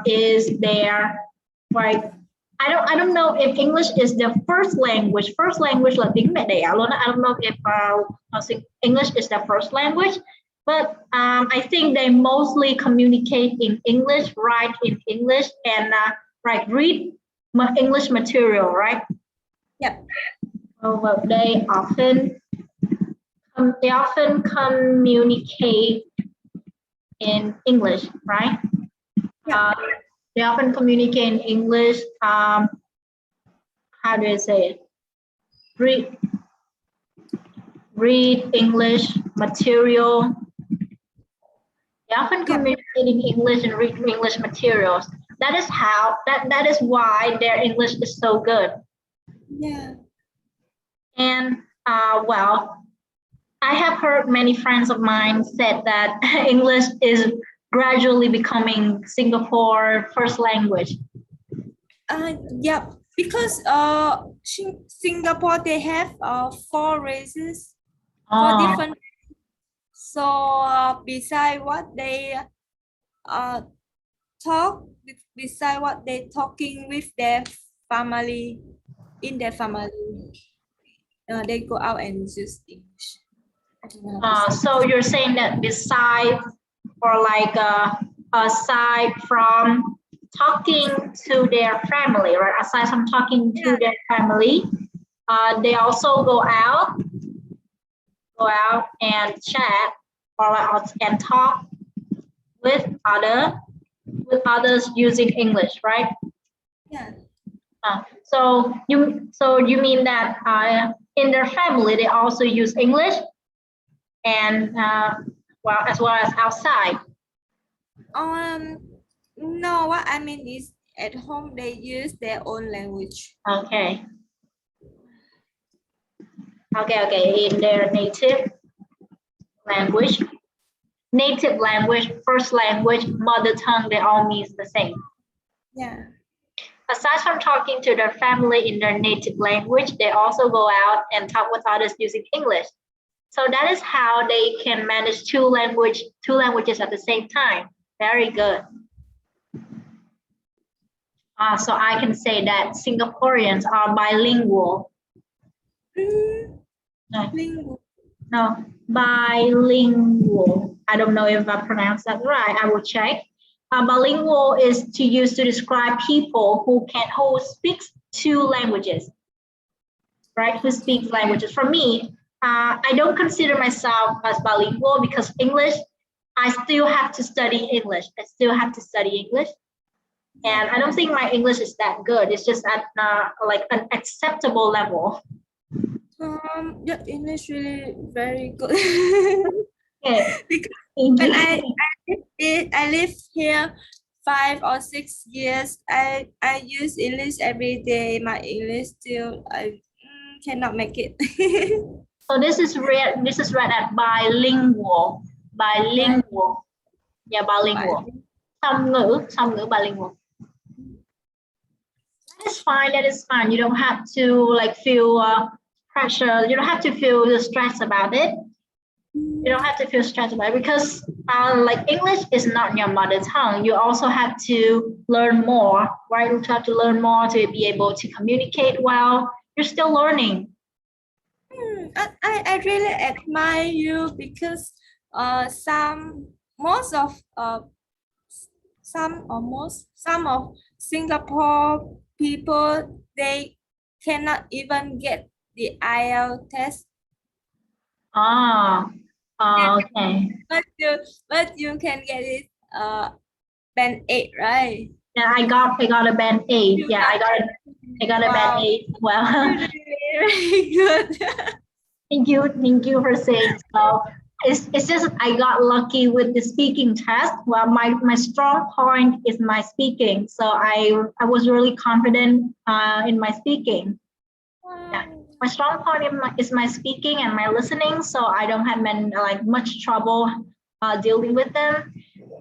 is their, like, I don't know if English is their first language là tiếng mẹ đẻ luôn. I don't know if English is their first language, but I think they mostly communicate in English, write in English, and read English material, right?
Yep.
Oh, well, they often communicate in English, right?
Yeah.
They often communicate in English. How do I say it? Read English material. They often communicate in English and read English materials. That is why their English is so good.
Yeah.
And well, I have heard many friends of mine said that English is gradually becoming Singapore first language.
Yeah, because Singapore they have 4 races, 4 different. So beside what they talk, beside what they talking with their family, in their family, they go out and use English. I don't know how to say.
So you're saying that beside or like aside from talking to their family, right? Aside from talking to their family, they also go out and chat or and talk with others using English, right?
Yeah.
So you mean that in their family they also use English, and well, as well as outside.
No, what I mean is at home they use their own language.
Okay. Okay. In their native language, first language, mother tongue, they all mean the same.
Yeah.
Aside from talking to their family in their native language, they also go out and talk with others using English. So that is how they can manage two languages at the same time. Very good. So I can say that Singaporeans are bilingual.
Bilingual.
No, bilingual. I don't know if I pronounced that right. I will check. Bilingual is to use to describe people who speaks 2 languages, right? Who speaks languages. For me, I don't consider myself as bilingual because English, I still have to study English. And I don't think my English is that good. It's just at like an acceptable level.
Your English really very good.
Yeah.
Because when I live here 5 or 6 years, I use English every day. My English still I cannot make it.
So this is read at bilingual. Bilingual. Yeah, bilingual. Song ngữ bilingual. That is fine. You don't have to like feel pressure. You don't have to feel the stress about it. You don't have to feel stressed about it because like English is not your mother tongue. You also have to learn more, right? You have to learn more to be able to communicate well. You're still learning.
I really admire you because some of Singapore people they cannot even get the IELTS test.
Okay.
But you can get it band 8, right?
Yeah, I got a band 8. Yeah, I got a band 8. Well,
very good.
Thank you for saying so. It's just I got lucky with the speaking test. Well, my strong point is my speaking, so I was really confident in my speaking. Yeah. My strong point is my speaking and my listening, so I don't have much trouble dealing with them.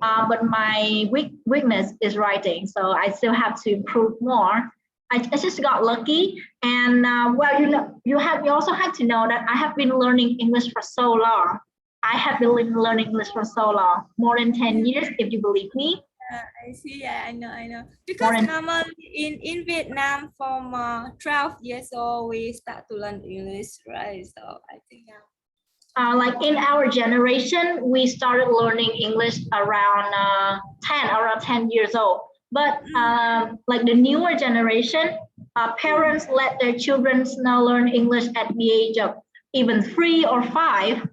But my weakness is writing, so I still have to improve more. I just got lucky, and well, you also have to know that I have been learning English for so long. I have been learning English for so long, more than 10 years, if you believe me.
I see. Yeah, I know. Because normally in Vietnam, from 12 years old, we start to learn English, right? So I think
like in our generation, we started learning English around 10 years old. But like the newer generation, parents let their children now learn English at the age of even 3 or 5,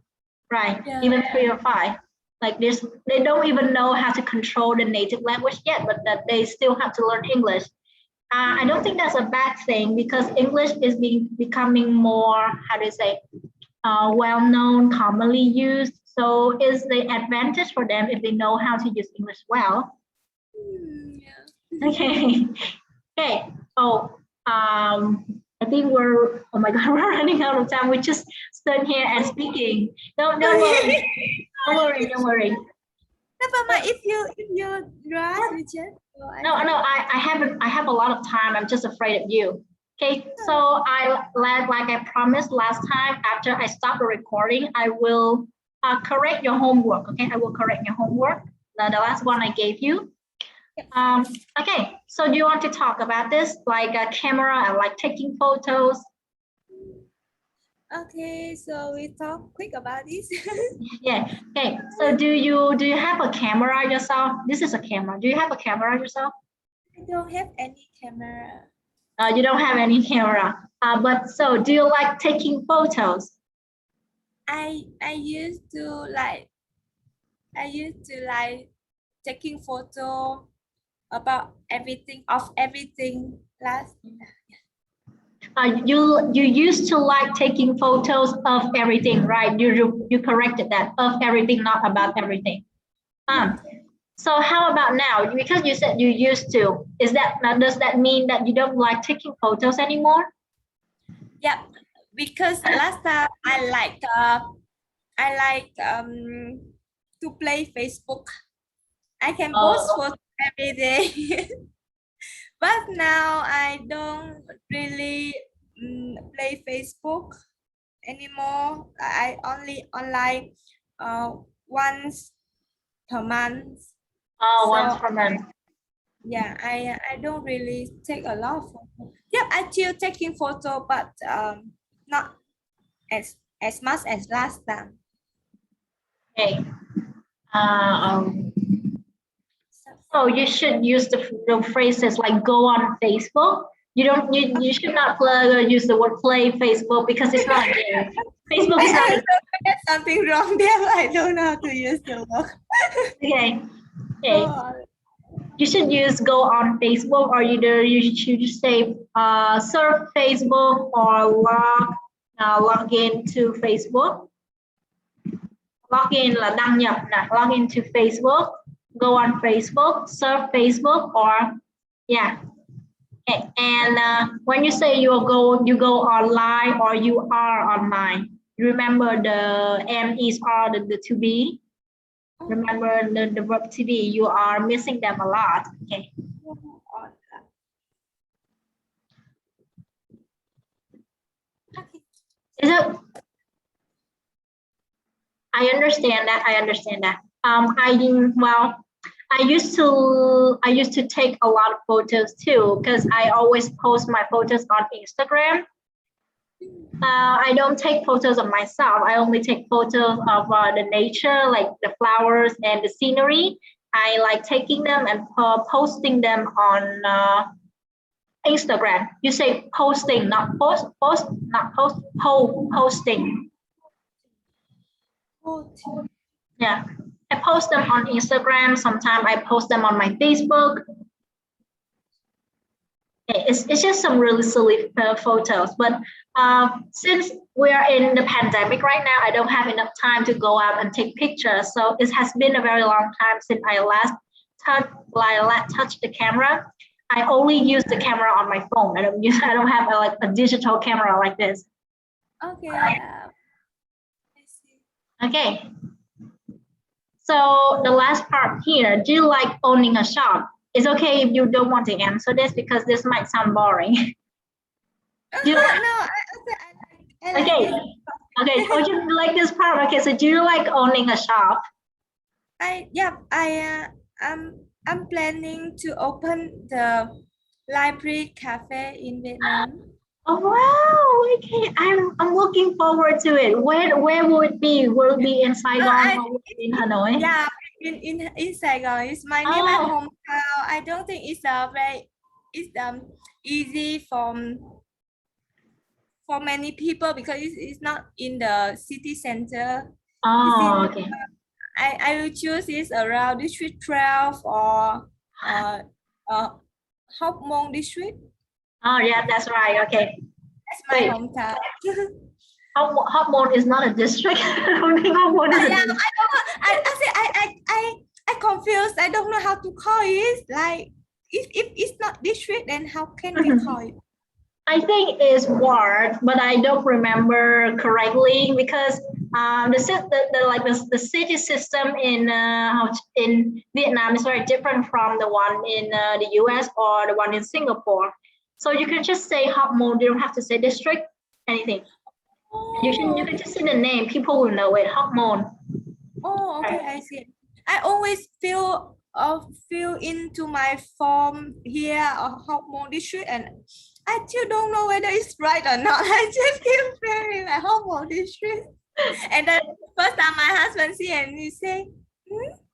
right?
Yeah.
Even 3 or 5. Like this, they don't even know how to control the native language yet, but that they still have to learn English. I don't think that's a bad thing because English is becoming more, how do you say, well-known, commonly used. So it's the advantage for them if they know how to use English well.
Yeah.
Okay. Okay. Oh, I think we're, oh my God, we're running out of time. We just stood here and speaking. Don't worry. Don't worry. Don't worry.
Never mind. If you rush, you just go.
No, I have a lot of time. I'm just afraid of you. Okay, so like I promised last time, after I stop the recording, I will correct your homework. Okay, I will correct your homework. The last one I gave you. Okay, so do you want to talk about this, like a camera and like taking photos?
Okay, so we talk quick about this.
Yeah. Okay. So do you have a camera yourself? This is a camera. Do you have a camera yourself?
I don't have any camera.
You don't have any camera. But so do you like taking photos?
I used to like taking photo about everything of everything last.
You used to like taking photos of everything, right? You corrected that, of everything, not about everything. So how about now? Because you said you used to. Does that mean that you don't like taking photos anymore?
Yeah, because last time I like to play Facebook. I can post photos every day. But now I don't really play Facebook anymore. I only online once per month.
Once per month.
Yeah, I don't really take a lot of photos. Yeah, I still taking photo, but not as much as last time.
Okay. So you should use the phrases like go on Facebook. You should not use the word play Facebook because it's not a game. Facebook is not.
There's something wrong there. I don't know how to use the word.
Okay. Okay. You should use go on Facebook, or either you should just say surf Facebook or log in to Facebook. Log in là đăng nhập nè, log into Facebook, go on Facebook, surf Facebook, or yeah. Okay. And when you say you go online or you are online, remember the M is are the to be. Remember the verb to be. You are missing them a lot. Okay. Is it? I understand that. I understand that. I used to take a lot of photos too because I always post my photos on Instagram. I don't take photos of myself. I only take photos of the nature, like the flowers and the scenery. I like taking them and posting them on Instagram. You say posting, not posting. Yeah, I post them on Instagram. Sometimes I post them on my Facebook. It's just some really silly photos, but since we are in the pandemic right now, I don't have enough time to go out and take pictures. So it has been a very long time since I last touched the camera. I only use the camera on my phone. I don't have a digital camera like this.
Okay. I see.
Okay. So the last part here, do you like owning a shop? It's okay if you don't want to answer this because this might sound boring.
No, I
okay.
Like
okay. Oh, you like this part? Okay. So do you like owning a shop?
I'm planning to open the library cafe in Vietnam.
Oh wow! Okay, I'm looking forward to it. Where will it be? Will it be in Saigon or in Hanoi?
Yeah, in Saigon. It's my near my
Oh,
hometown. I don't think it's easy for many people because it's not in the city center. It's in
oh, okay.
I will choose is around District 12 or uh uh Hóc Môn district.
Oh, yeah, that's right. Okay.
That's my
Wait,
hometown.
Hóc Môn is not a district. I don't think Hóc Môn is a
Yeah,
district.
I don't know. I confused. I don't know how to call it. Like if it's not district, then how can we call it?
I think it's ward, but I don't remember correctly because the city system in Vietnam is very different from the one in the US or the one in Singapore. So you can just say Hóc Môn. You don't have to say district, anything. You can just say the name. People will know it. Hóc Môn.
Oh, okay, I see. I always fill into my form here or Hóc Môn district, and I still don't know whether it's right or not. I just keep feeling like Hóc Môn district. And then first time my husband see and he say,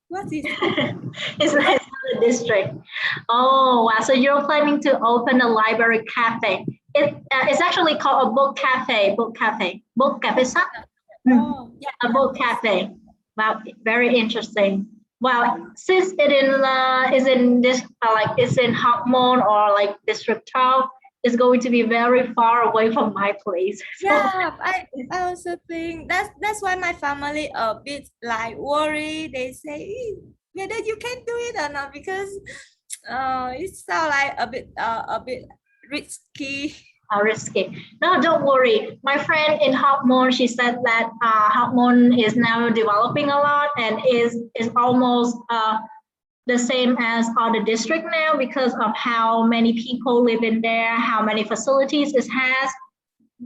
what is it?
It's not a district. Oh, wow. So you're planning to open a library cafe. It's actually called a book cafe. Book cafe. Book cafe.
Oh, yeah.
A book cafe. Wow, very interesting. Well, since is in this it's in Hóc Môn or like District 12, it's going to be very far away from my place. So,
Yeah, I also think that's why my family a bit like worried. They say whether you can do it or not because it sounds like a bit risky.
risky. No, don't worry. My friend in Hóc Môn, she said that Hóc Môn is now developing a lot and is almost the same as other district now because of how many people live in there, how many facilities it has,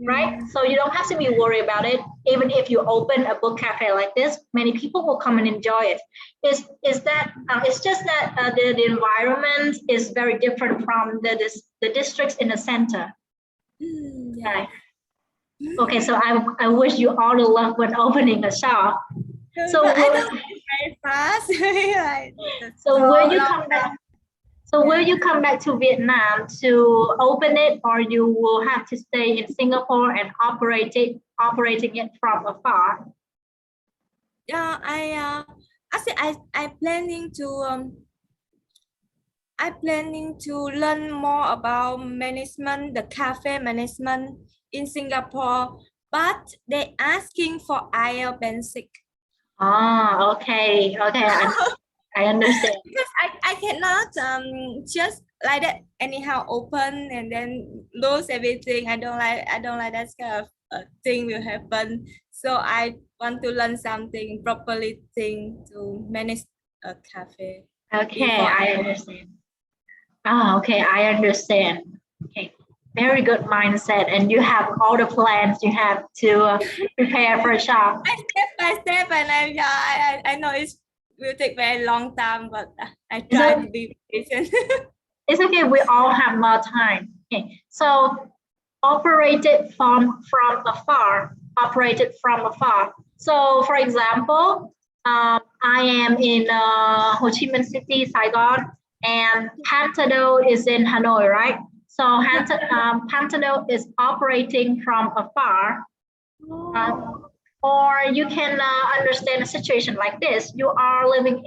right? So you don't have to be worried about it. Even if you open a book cafe like this, many people will come and enjoy it. It's just that the environment is very different from the districts in the center.
Yeah.
Right. Okay, so I wish you all the luck when opening a shop. So
but I don't think very fast. Like,
so will you come back? So will you come back to Vietnam to open it, or you will have to stay in Singapore and operating it from afar?
Yeah, I planning to learn more about management, the cafe management in Singapore, but they asking for IELTS basic.
Ah, okay, I understand.
Because I cannot just like that anyhow open and then lose everything. I don't like that kind of thing will happen. So I want to learn something properly thing to manage a cafe.
Okay, I understand. Ah, okay, I understand. Okay, very good mindset, and you have all the plans you have to prepare for a shop.
Step by step, and I know it will take very long time, but I try to be patient.
It's okay. We all have more time. Okay, so operated from afar. Operated from afar. So, for example, I am in Ho Chi Minh City, Saigon, and Pantado is in Hanoi, right? So Pantado is operating from afar. Or you can understand a situation like this. You're living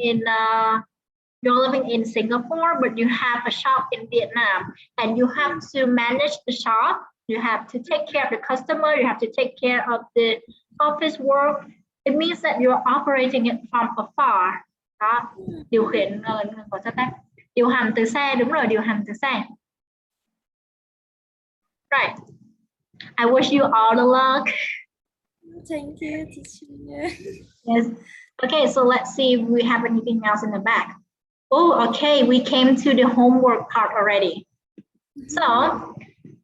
in Singapore, but you have a shop in Vietnam, and you have to manage the shop. You have to take care of the customer. You have to take care of the office work. It means that you're operating it from afar. Đó. Điều khiển điều hành từ xa, đúng rồi, điều hành từ xa. Right. I wish you all the luck.
Thank you, teacher.
Yes. Okay, so let's see if we have anything else in the back. Oh, okay, we came to the homework part already. So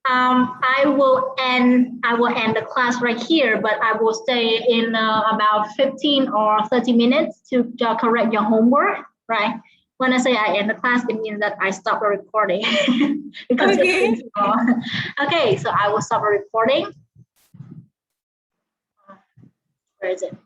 I will end the class right here, but I will stay in about 15 or 30 minutes to correct your homework, right? When I say I end the class, it means that I stop the recording because
Okay.
it's okay, so I will stop the recording. Where is it?